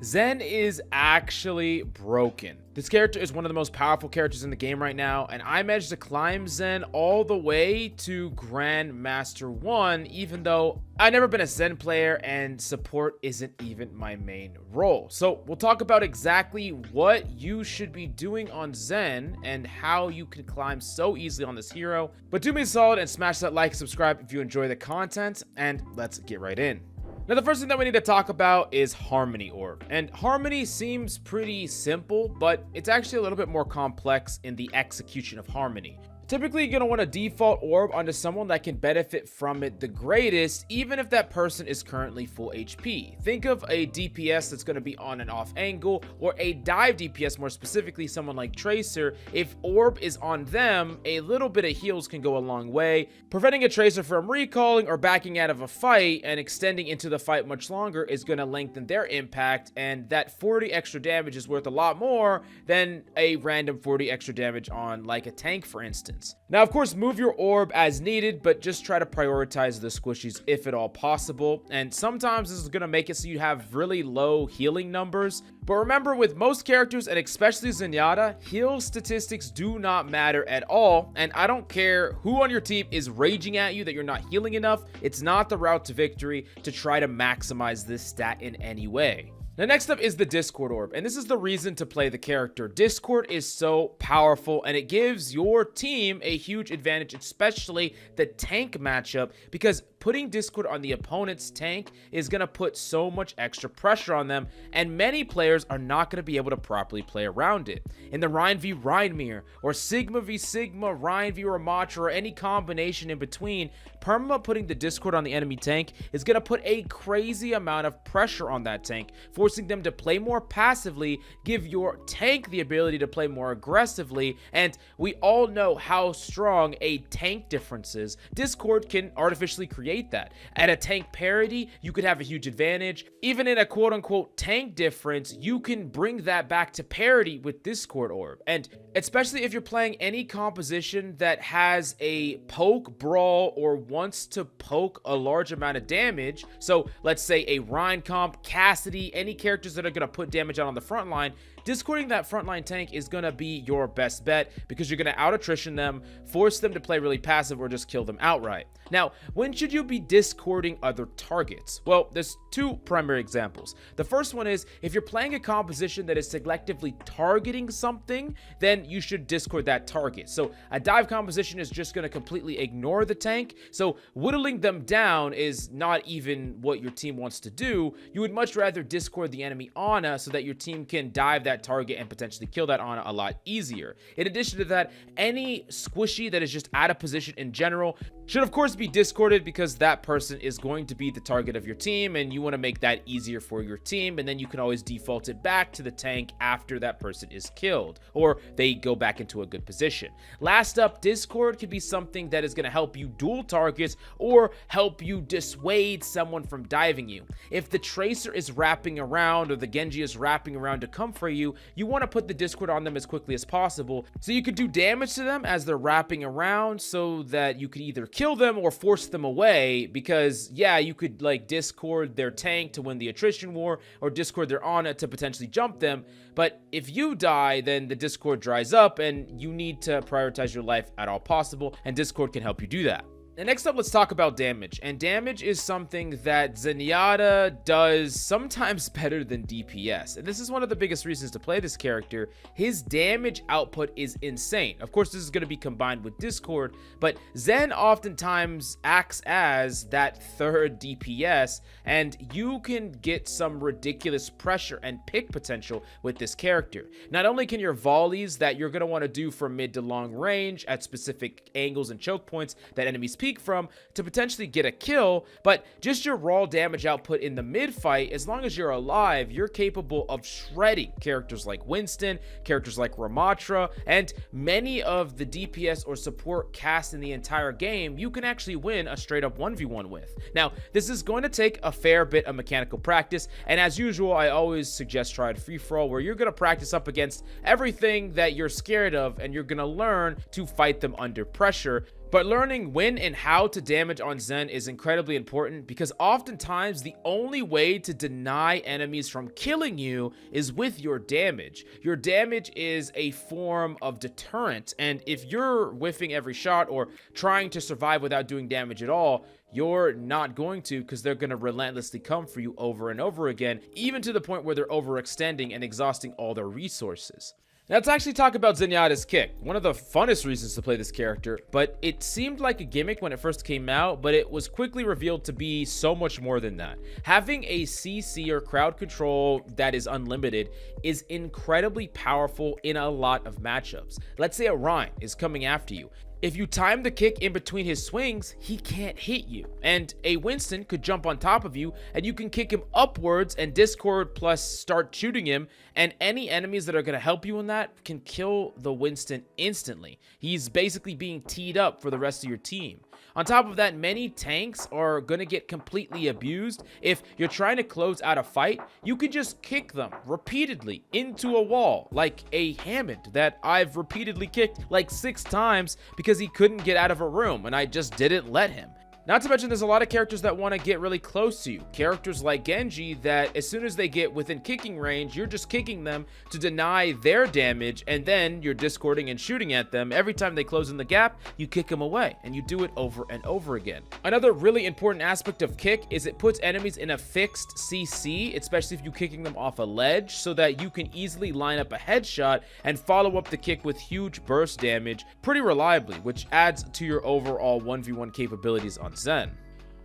Zen is actually broken. This character is one of the most powerful characters in the game right now, and I managed to climb Zen all the way to Grandmaster 1, even though I've never been a Zen player and support isn't even my main role. So we'll talk about exactly what you should be doing on Zen and how you can climb so easily on this hero. But do me a solid and smash that like and subscribe if you enjoy the content, and let's get right in. Now, the first thing that we need to talk about is Harmony Orb. And Harmony seems pretty simple, but it's actually a little bit more complex in the execution of Harmony. Typically, you're going to want to default orb onto someone that can benefit from it the greatest, even if that person is currently full HP. Think of a DPS that's going to be on an off angle, or a dive DPS, more specifically someone like Tracer. If orb is on them, a little bit of heals can go a long way, preventing a Tracer from recalling or backing out of a fight, and extending into the fight much longer is going to lengthen their impact, and that 40 extra damage is worth a lot more than a random 40 extra damage on like a tank, for instance. Now, of course, move your orb as needed, but just try to prioritize the squishies if at all possible. And sometimes this is going to make it so you have really low healing numbers. But remember, with most characters, and especially Zenyatta, heal statistics do not matter at all. And I don't care who on your team is raging at you that you're not healing enough. It's not the route to victory to try to maximize this stat in any way. Now, next up is the Discord Orb, and this is the reason to play the character. Discord is so powerful, and it gives your team a huge advantage, especially the tank matchup, because putting Discord on the opponent's tank is going to put so much extra pressure on them, and many players are not going to be able to properly play around it. In the Rein v Reinmir, or Sigma v Sigma, Rein v Ramatra, or any combination in between, perma putting the Discord on the enemy tank is going to put a crazy amount of pressure on that tank, forcing them to play more passively, give your tank the ability to play more aggressively, and we all know how strong a tank difference is. Discord can artificially create that. At a tank parity, you could have a huge advantage. Even in a quote-unquote tank difference, you can bring that back to parity with Discord Orb. And especially if you're playing any composition that has a poke, brawl, or wants to poke a large amount of damage, so let's say a Rein comp, Cassidy, any characters that are going to put damage out on the front line, discording that frontline tank is going to be your best bet, because you're going to out-attrition them, force them to play really passive, or just kill them outright. Now, when should you be discording other targets? Well, there's two primary examples. The first one is if you're playing a composition that is selectively targeting something, then you should discord that target. So a dive composition is just going to completely ignore the tank, so whittling them down is not even what your team wants to do. You would much rather discord the enemy Ana so that your team can dive that target and potentially kill that Ana a lot easier. In addition to that, any squishy that is just out of position in general should of course be discorded, because that person is going to be the target of your team, and you want to make that easier for your team, and then you can always default it back to the tank after that person is killed, or they go back into a good position. Last up, Discord could be something that is going to help you duel targets or help you dissuade someone from diving you. If the Tracer is wrapping around or the Genji is wrapping around to come for you, you want to put the Discord on them as quickly as possible, so you could do damage to them as they're wrapping around, so that you could either kill them or force them away. Because yeah, you could like discord their tank to win the attrition war, or discord their Ana to potentially jump them, but if you die, then the Discord dries up, and you need to prioritize your life at all possible, and Discord can help you do that. And next up, let's talk about damage. And damage is something that Zenyatta does sometimes better than DPS. And this is one of the biggest reasons to play this character. His damage output is insane. Of course, this is going to be combined with Discord, but Zen oftentimes acts as that third DPS, and you can get some ridiculous pressure and pick potential with this character. Not only can your volleys that you're going to want to do from mid to long range at specific angles and choke points that enemies peek from to potentially get a kill, but just your raw damage output in the mid fight, as long as you're alive, you're capable of shredding characters like Winston, characters like Ramatra, and many of the DPS or support cast in the entire game you can actually win a straight up 1v1 with. Now, this is going to take a fair bit of mechanical practice, and as usual, I always suggest try it free-for-all, where you're going to practice up against everything that you're scared of, and you're going to learn to fight them under pressure. But learning when and how to damage on Zen is incredibly important because oftentimes the only way to deny enemies from killing you is with your damage. Your damage is a form of deterrent, and if you're whiffing every shot or trying to survive without doing damage at all, you're not going to, because they're going to relentlessly come for you over and over again, even to the point where they're overextending and exhausting all their resources. Now, let's actually talk about Zenyatta's kick, one of the funnest reasons to play this character, but it seemed like a gimmick when it first came out, but it was quickly revealed to be so much more than that. Having a CC or crowd control that is unlimited is incredibly powerful in a lot of matchups. Let's say a Ryan is coming after you. If you time the kick in between his swings, he can't hit you. And a Winston could jump on top of you, and you can kick him upwards and Discord plus start shooting him, and any enemies that are going to help you in that can kill the Winston instantly. He's basically being teed up for the rest of your team. On top of that, many tanks are going to get completely abused. If you're trying to close out a fight, you can just kick them repeatedly into a wall, like a Hammond that I've repeatedly kicked like 6 times because he couldn't get out of a room and I just didn't let him. Not to mention, there's a lot of characters that want to get really close to you. Characters like Genji that as soon as they get within kicking range, you're just kicking them to deny their damage, and then you're discording and shooting at them. Every time they close in the gap, you kick them away, and you do it over and over again. Another really important aspect of kick is it puts enemies in a fixed CC, especially if you're kicking them off a ledge, so that you can easily line up a headshot and follow up the kick with huge burst damage pretty reliably, which adds to your overall 1v1 capabilities on Zen.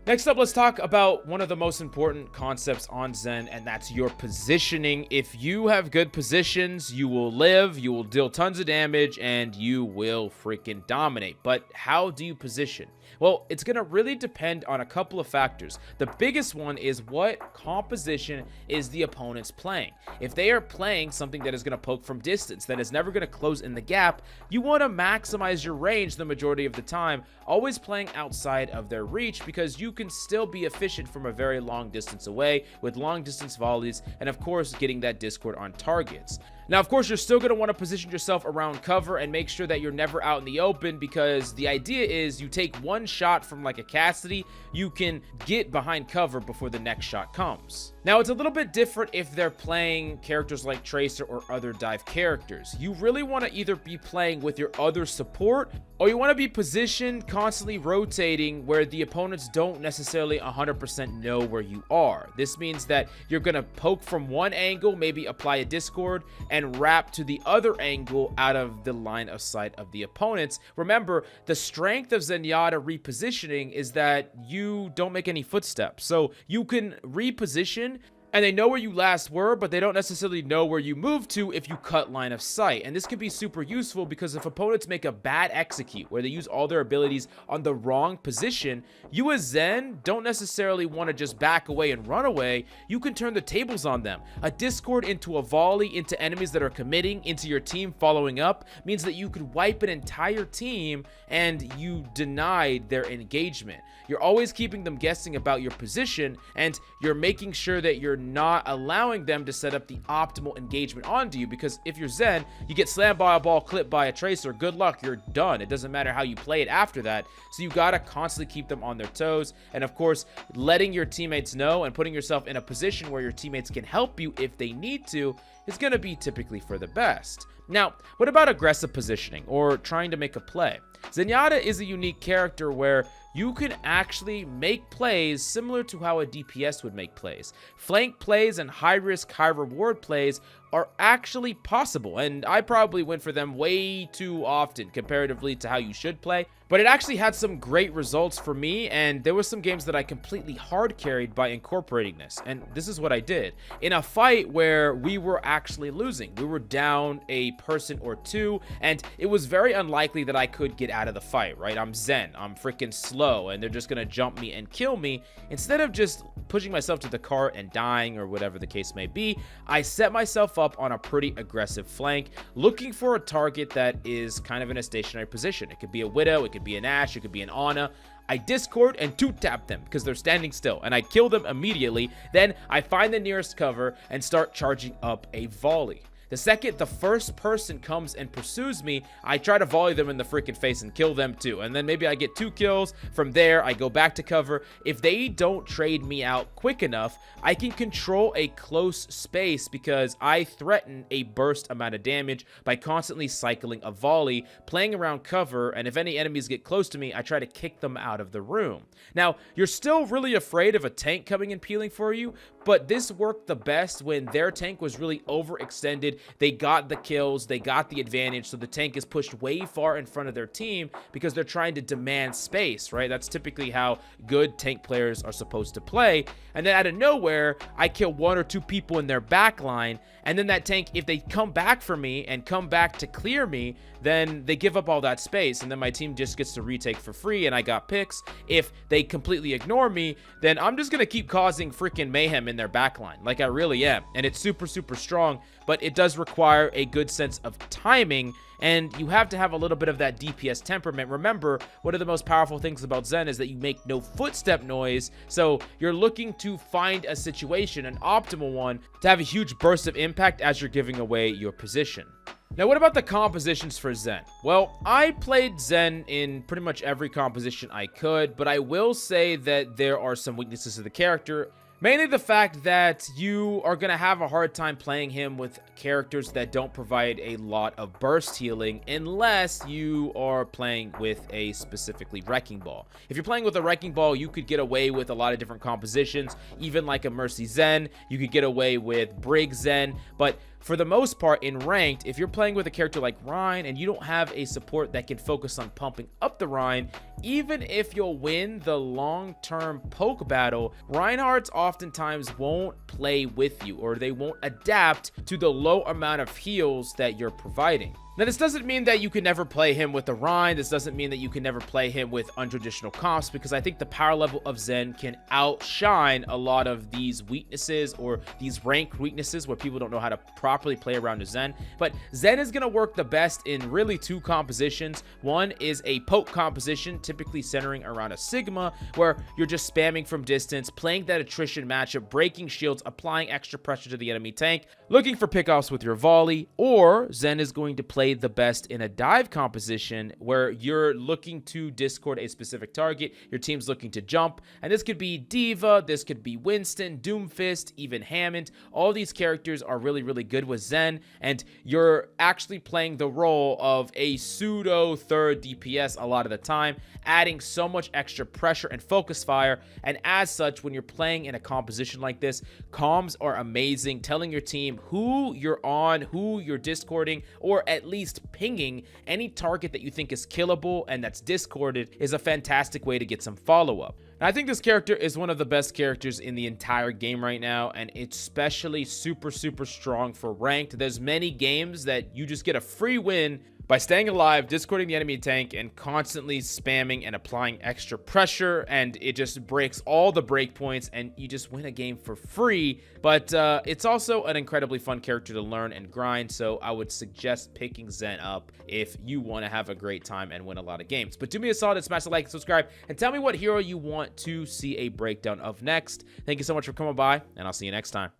Next up, let's talk about one of the most important concepts on Zen, and that's your positioning. If you have good positions, you will live, you will deal tons of damage, and you will freaking dominate. But how do you position? Well, it's going to really depend on a couple of factors. The biggest one is what composition is the opponent's playing. If they are playing something that is going to poke from distance, that is never going to close in the gap, you want to maximize your range the majority of the time, always playing outside of their reach, because you can still be efficient from a very long distance away with long distance volleys, and of course getting that discord on targets. Now, of course, you're still going to want to position yourself around cover and make sure that you're never out in the open, because the idea is you take one shot from like a Cassidy, you can get behind cover before the next shot comes. Now, it's a little bit different if they're playing characters like Tracer or other dive characters. You really want to either be playing with your other support, or you want to be positioned constantly rotating where the opponents don't necessarily 100% know where you are. This means that you're going to poke from one angle, maybe apply a discord, and wrap to the other angle out of the line of sight of the opponents. Remember, the strength of Zenyatta repositioning is that you don't make any footsteps. So you can reposition and they know where you last were, but they don't necessarily know where you moved to if you cut line of sight. And this can be super useful because if opponents make a bad execute where they use all their abilities on the wrong position, you as Zen don't necessarily want to just back away and run away. You can turn the tables on them. A discord into a volley into enemies that are committing into your team following up means that you could wipe an entire team and you denied their engagement. You're always keeping them guessing about your position, and you're making sure that you're not allowing them to set up the optimal engagement onto you, because if you're Zen, you get slammed by a ball, clipped by a Tracer, good luck, you're done. It doesn't matter how you play it after that. So you gotta constantly keep them on their toes, and of course, letting your teammates know and putting yourself in a position where your teammates can help you if they need to is gonna be typically for the best. Now, what about aggressive positioning or trying to make a play? Zenyatta is a unique character where you can actually make plays similar to how a DPS would make plays. Flank plays and high-risk, high-reward plays are actually possible, and I probably went for them way too often comparatively to how you should play, but it actually had some great results for me, and there were some games that I completely hard carried by incorporating this, and this is what I did. In a fight where we were actually losing, we were down a person or two, and it was very unlikely that I could get out of the fight, right? I'm Zen, I'm freaking slow, and they're just gonna jump me and kill me. Instead of just pushing myself to the cart and dying or whatever the case may be, I set myself up on a pretty aggressive flank, looking for a target that is kind of in a stationary position. It could be a Widow, it could be an Ashe, it could be an Ana. I discord and two-tap them because they're standing still, and I kill them immediately. Then I find the nearest cover and start charging up a volley. The second the first person comes and pursues me, I try to volley them in the freaking face and kill them too. And then maybe I get 2 kills. From there, I go back to cover. If they don't trade me out quick enough, I can control a close space because I threaten a burst amount of damage by constantly cycling a volley, playing around cover, and if any enemies get close to me, I try to kick them out of the room. Now, you're still really afraid of a tank coming and peeling for you, but this worked the best when their tank was really overextended. They got the kills, they got the advantage, so the tank is pushed way far in front of their team because they're trying to demand space, right? That's typically how good tank players are supposed to play. And then out of nowhere, I kill 1 or 2 people in their back line, and then that tank, if they come back for me and come back to clear me, then they give up all that space, and then my team just gets to retake for free, and I got picks. If they completely ignore me, then I'm just gonna keep causing freaking mayhem in their backline, like I really am. And it's super, super strong, but it does require a good sense of timing, and you have to have a little bit of that DPS temperament. Remember, one of the most powerful things about Zen is that you make no footstep noise, so you're looking to find a situation, an optimal one, to have a huge burst of impact as you're giving away your position. Now, what about the compositions for Zen? Well, I played Zen in pretty much every composition I could, but I will say that there are some weaknesses to the character. Mainly the fact that you are going to have a hard time playing him with characters that don't provide a lot of burst healing unless you are playing with a specifically Wrecking Ball. If you're playing with a Wrecking Ball, you could get away with a lot of different compositions, even like a Mercy Zen. You could get away with Brig Zen, but for the most part in ranked, if you're playing with a character like Rein and you don't have a support that can focus on pumping up the Rein, even if you'll win the long-term poke battle, Reinhardts oftentimes won't play with you, or they won't adapt to the low amount of heals that you're providing. Now, this doesn't mean that you can never play him with the Rein. This doesn't mean that you can never play him with untraditional comps, because I think the power level of Zen can outshine a lot of these weaknesses or these ranked weaknesses where people don't know how to properly play around a Zen. But Zen is going to work the best in really 2 compositions. One is a poke composition, typically centering around a Sigma, where you're just spamming from distance, playing that attrition matchup, breaking shields, applying extra pressure to the enemy tank, looking for pickoffs with your volley. Or Zen is going to play the best in a dive composition where you're looking to discord a specific target, your team's looking to jump, and this could be Diva, this could be Winston, Doomfist, even Hammond. All these characters are really, really good with Zen, and you're actually playing the role of a pseudo third DPS a lot of the time, adding so much extra pressure and focus fire. And as such, when you're playing in a composition like this, comms are amazing. Telling your team who you're on, who you're discording, or at least pinging any target that you think is killable and that's discorded is a fantastic way to get some follow-up. I think this character is one of the best characters in the entire game right now, and it's especially super, super strong for ranked. There's many games that you just get a free win by staying alive, discording the enemy tank, and constantly spamming and applying extra pressure, and it just breaks all the breakpoints, and you just win a game for free. But it's also an incredibly fun character to learn and grind, so I would suggest picking Zen up if you want to have a great time and win a lot of games. But do me a solid and smash the like and subscribe, and tell me what hero you want to see a breakdown of next. Thank you so much for coming by, and I'll see you next time.